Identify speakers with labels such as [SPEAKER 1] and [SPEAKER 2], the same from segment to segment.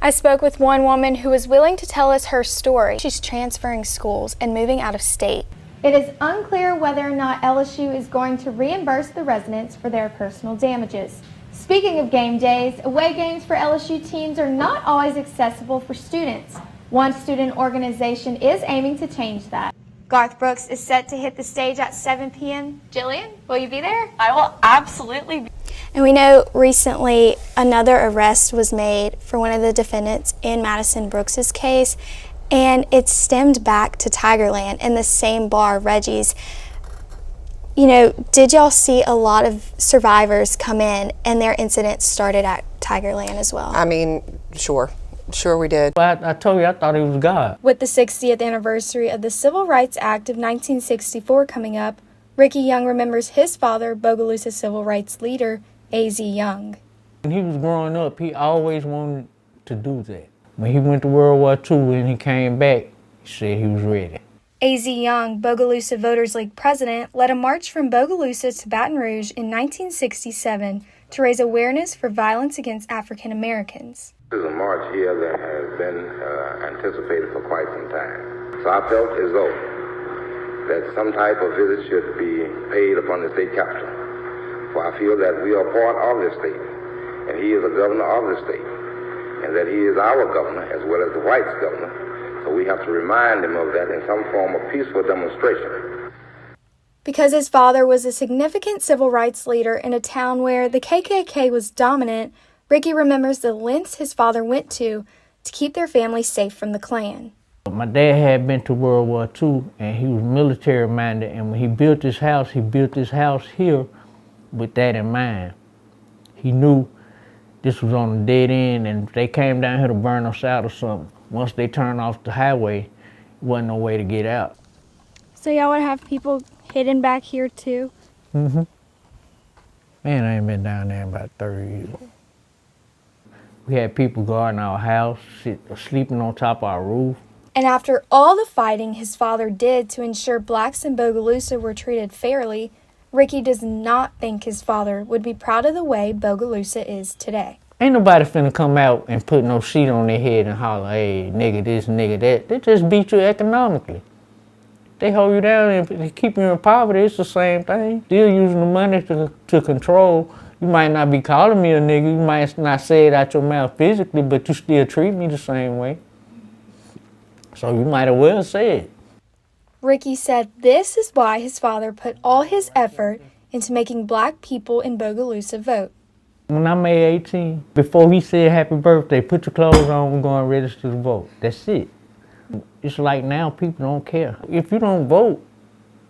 [SPEAKER 1] I spoke with one woman who was willing to tell us her story. She's transferring schools and moving out of state. It is unclear whether or not LSU is going to reimburse the residents for their personal damages. Speaking of game days, away games for LSU teams are not always accessible for students. One student organization is aiming to change that. Garth Brooks is set to hit the stage at 7 p.m. Jillian, will you be there?
[SPEAKER 2] I will absolutely be.
[SPEAKER 1] And we know recently another arrest was made for one of the defendants in Madison Brooks's case, and it stemmed back to Tigerland in the same bar, Reggie's. You know, did y'all see a lot of survivors come in and their incidents started at Tigerland as well?
[SPEAKER 3] I mean, sure we did.
[SPEAKER 4] I told you I thought he was God.
[SPEAKER 1] With the 60th anniversary of the Civil Rights Act of 1964 coming up, Ricky Young remembers his father, Bogalusa civil rights leader, A.Z. Young.
[SPEAKER 4] When he was growing up, he always wanted to do that. When he went to World War II and he came back, he said he was ready.
[SPEAKER 1] A.Z. Young, Bogalusa Voters League president, led a march from Bogalusa to Baton Rouge in 1967 to raise awareness for violence against African Americans.
[SPEAKER 5] This is a march here that has been anticipated for quite some time. So I felt as though that some type of visit should be paid upon the state capitol. For I feel that we are part of the state, and he is a governor of the state, and that he is our governor as well as the whites' governor. So we have to remind him of that in some form of peaceful demonstration.
[SPEAKER 1] Because his father was a significant civil rights leader in a town where the KKK was dominant, Ricky remembers the lengths his father went to keep their family safe from the Klan.
[SPEAKER 4] My dad had been to World War II, and he was military-minded, and when he built this house here with that in mind. He knew this was on a dead end, and if they came down here to burn us out or something, once they turned off the highway, wasn't no way to get out.
[SPEAKER 1] So y'all would have people hidden back here too?
[SPEAKER 4] Mm-hmm. Man, I ain't been down there in about 30 years. We had people guarding our house, sleeping on top of our roof.
[SPEAKER 1] And after all the fighting his father did to ensure blacks in Bogalusa were treated fairly, Ricky does not think his father would be proud of the way Bogalusa is today.
[SPEAKER 4] Ain't nobody finna come out and put no sheet on their head and holler, hey, nigga this, nigga that. They just beat you economically. They hold you down and keep you in poverty. It's the same thing. Still using the money to control. You might not be calling me a nigga. You might not say it out your mouth physically, but you still treat me the same way. So you might as well say it.
[SPEAKER 1] Ricky said this is why his father put all his effort into making black people in Bogalusa vote.
[SPEAKER 4] When I made 18, before he said happy birthday, put your clothes on, we're going to register to vote. That's it. It's like now people don't care. If you don't vote,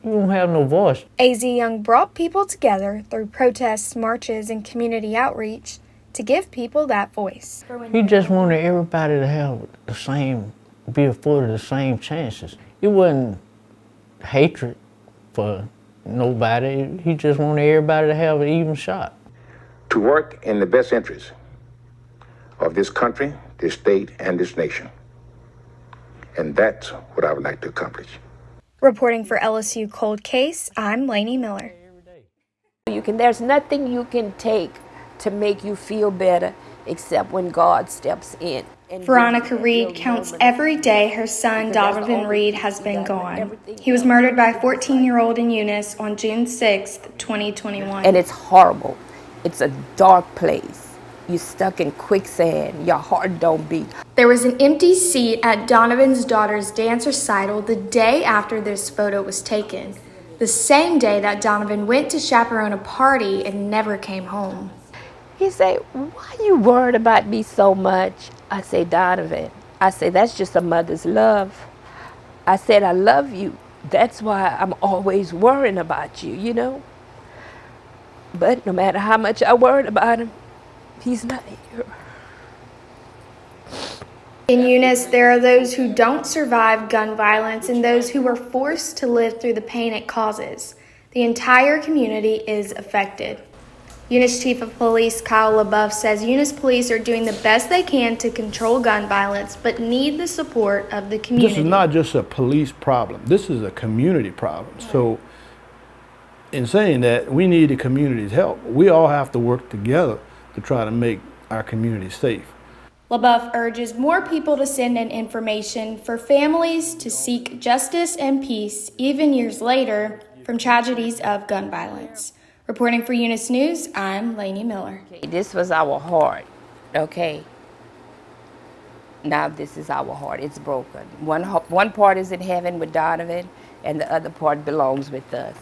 [SPEAKER 4] you don't have no voice.
[SPEAKER 1] A.Z. Young brought people together through protests, marches, and community outreach to give people that voice.
[SPEAKER 4] He just wanted everybody to have the same, be afforded the same chances. It wasn't hatred for nobody. He just wanted everybody to have an even shot.
[SPEAKER 5] To work in the best interest of this country, this state, and this nation. And that's what I would like to accomplish.
[SPEAKER 1] Reporting for LSU Cold Case, I'm Layne Miller.
[SPEAKER 6] There's nothing you can take to make you feel better except when God steps in.
[SPEAKER 1] Veronica Reed counts every day her son Donovan Reed has been gone. He was murdered by 14-year-old in Eunice on June 6, 2021.
[SPEAKER 6] And it's horrible. It's a dark place. You're stuck in quicksand. Your heart don't beat.
[SPEAKER 1] There was an empty seat at Donovan's daughter's dance recital the day after this photo was taken. The same day that Donovan went to chaperone a party and never came home.
[SPEAKER 6] He said, why you worried about me so much? I say, Donovan, I say, that's just a mother's love. I said, I love you. That's why I'm always worrying about you, you know? But no matter how much I worried about him, he's not here.
[SPEAKER 1] In Eunice, there are those who don't survive gun violence and those who were forced to live through the pain it causes. The entire community is affected. Eunice Chief of Police Kyle LaBeouf says Eunice police are doing the best they can to control gun violence, but need the support of the community.
[SPEAKER 7] This is not just a police problem. This is a community problem. Right. So in saying that, we need the community's help. We all have to work together to try to make our community safe.
[SPEAKER 1] LaBeouf urges more people to send in information for families to seek justice and peace, even years later, from tragedies of gun violence. Reporting for Eunice News, I'm Layne Miller.
[SPEAKER 6] This was our heart, okay? Now this is our heart. It's broken. One part is in heaven with Donovan, and the other part belongs with us.